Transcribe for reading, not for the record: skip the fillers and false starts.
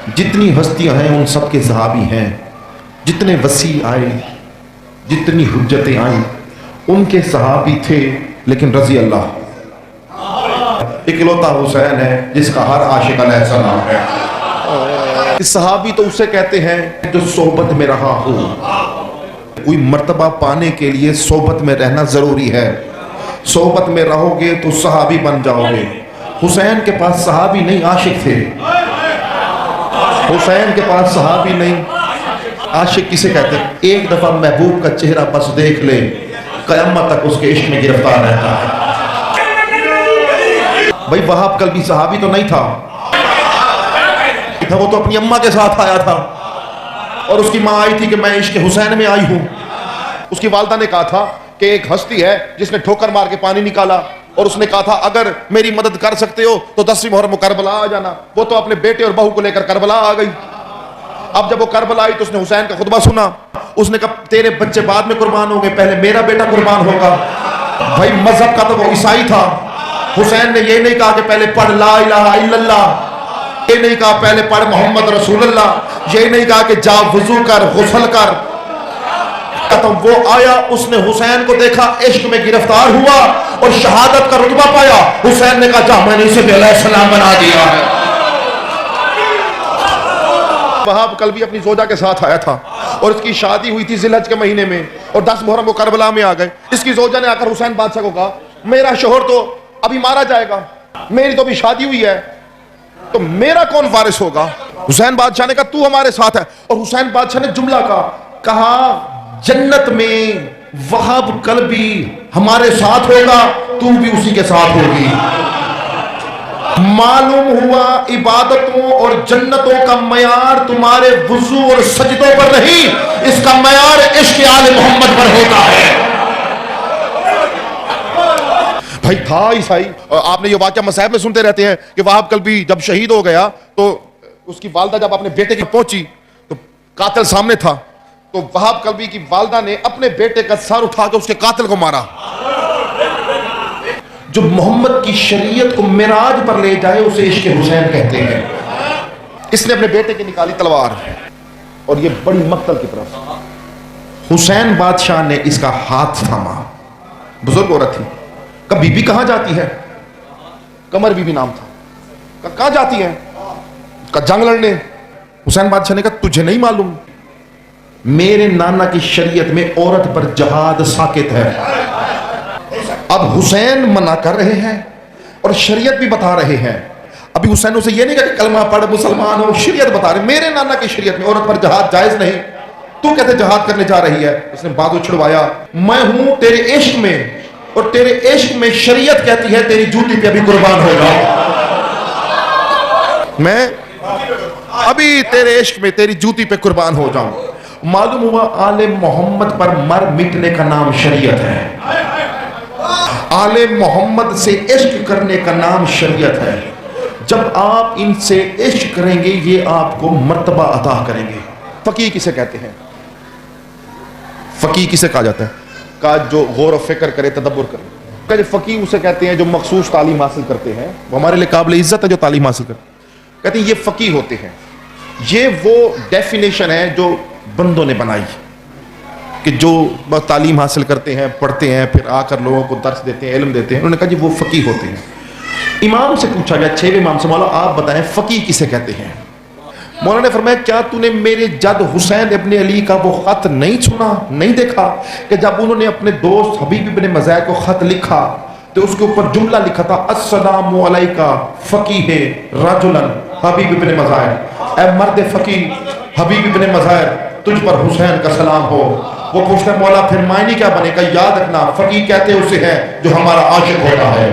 जितनी हस्तियां हैं उन सब के सहाबी हैं, जितने वसी आए, जितनी हुज्जतें आई, उनके सहाबी थे। लेकिन रजी अल्लाह, इकलौता हुसैन है जिसका हर आशिक अलैहि सलाम है। इस सहाबी तो उसे कहते हैं जो सोहबत में रहा हो। कोई मर्तबा पाने के लिए सोहबत में रहना जरूरी है। सोहबत में रहोगे तो सहाबी बन जाओगे। हुसैन के पास सहाबी नहीं, आशिक थे। हुसैन के पास सहाबी नहीं, आशिक किसे कहते हैं? एक दफा महबूब का चेहरा बस देख ले, क़यामत तक उसके इश्क में गिरफ्तार रहता है। भाई वहाब कल्बी सहाबी तो नहीं था, वो तो अपनी अम्मा के साथ आया था और उसकी माँ आई थी कि मैं इश्क हुसैन में आई हूं। उसकी वालदा ने कहा था कि एक हस्ती है जिसने ठोकर मार के पानी निकाला, और उसने कहा था अगर मेरी मदद कर सकते हो तो 10वीं मुहर्रम करबला आ जाना। वो तो अपने बेटे और बहू को लेकर करबला आ गई। अब जब वो करबला आई तो उसने हुसैन का खुतबा सुना। उसने कहा तेरे बच्चे बाद में कुर्बान होंगे, पहले मेरा बेटा कुर्बान होगा। भाई मजहब का तो वो ईसाई था। हुसैन ने ये नहीं कहा कि पहले पढ़ ला इलाहा इल्लल्लाह, ये नहीं कहा पहले पढ़ मोहम्मद रसूलुल्लाह, ये नहीं कहा कि जा वुजू कर गुस्ल कर। तो वो आया, उसने हुसैन को देखा, इश्क में गिरफ्तार हुआ और शहादत का रुतबा पाया। हुसैन ने कहा जा मैंने इसे अलैहिस्सलाम बना दिया है। वहाब कल्बी अपनी जोजा के साथ आया था और इसकी शादी हुई थी जिलहज के महीने में, और 10 मुहर्रम को करबला में आ गए। इसकी जोजा ने आकर हुसैन बादशाह को कहा मेरा शोहर तो अभी मारा जाएगा, मेरी तो अभी शादी हुई है, तो मेरा कौन वारिस होगा? हुसैन बादशाह ने कहा तू हमारे साथ है। और हुसैन बादशाह ने जुमला कहा जन्नत में वहाब कल्बी हमारे साथ होगा, तू भी उसी के साथ होगी। मालूम हुआ इबादतों और जन्नतों का मयार तुम्हारे वुजू और सजदों पर नहीं, इसका मयार इश्क़ आले मोहम्मद पर होता है। भाई था ईसाई। आपने ये वाक़या मसाइब में सुनते रहते हैं कि वहाब कल्बी जब शहीद हो गया तो उसकी वालदा जब अपने बेटे की पहुंची तो कातिल सामने था, तो वहाब कल्बी की वालदा ने अपने बेटे का सर उठा के उसके कातिल को मारा। जो मोहम्मद की शरीयत को मिराज पर ले जाए उसे इश्क़ हुसैन कहते हैं। इसने अपने बेटे की निकाली तलवार और ये बड़ी मक्तल की तरफ। हुसैन बादशाह ने इसका हाथ थामा। बुजुर्ग औरत थी। कब बीबी कहां जाती है? कमर बीबी नाम था। कहां जाती है? का जंग लड़ने। हुसैन बादशाह ने कहा तुझे नहीं मालूम, मेरे नाना की शरीयत में औरत पर जहाद साकित है। अब हुसैन मना कर रहे हैं और शरीयत भी बता रहे हैं। अभी हुसैन उसे ये नहीं कहा कि कलमा पढ़ मुसलमान हो, शरीयत बता रहे मेरे नाना की शरीयत में औरत पर जहाद जायज नहीं, तू कहते जहाद करने जा रही है। उसने बाजू छुड़वाया, मैं हूं तेरे इश्क में और तेरे इश्क में शरीयत कहती है तेरी जूती पे अभी कुर्बान होगा। मैं अभी तेरे इश्क में तेरी जूती पे कुर्बान हो जाऊं। मालूम हुआ आले मोहम्मद पर मर मिटने का नाम शरीयत है। आले मोहम्मद से इश्क करने का नाम शरीयत है। जब आप इनसे इश्क करेंगे ये आपको मर्तबा अता करेंगे। फकीह किसे कहते हैं? फकीह किसे कहा जाता है? का जो गौर और फिक्र करे, तदब्बुर करे। फकीह उसे कहते हैं जो मखसूस तालीम हासिल करते हैं। वो हमारे लिए काबिल इज्जत है जो तालीम हासिल करते हैं। कहते हैं ये फकीह होते हैं। ये वो डेफिनेशन है जो बंदों ने बनाई कि जो तालीम हासिल करते हैं, पढ़ते हैं, फिर आकर लोगों को दर्स देते हैं, इल्म देते हैं। उन्होंने कहा जी वो फकीह होते हैं। इमाम से पूछा गया, 6वें इमाम से, मौला आप बताएं फकीह किसे कहते हैं? मौला ने फरमाया क्या तूने मेरे जद हुसैन इब्ने अली का वो खत नहीं सुना, नहीं देखा कि जब उन्होंने अपने दोस्त हबीब इब्ने मज़ाहिर को खत लिखा तो उसके ऊपर जुमला लिखा था अस्सलामु अलैका फकीह रजुलन हबीब इब्ने मज़ाहिर। ऐ मर्द फकीह हबीब इब्ने मज़ाहिर, तुझ पर हुसैन का सलाम हो। वो पूछता मौला फिर मायने क्या बनेगा? याद रखना फकीह कहते उसे है जो हमारा आशिक होता है।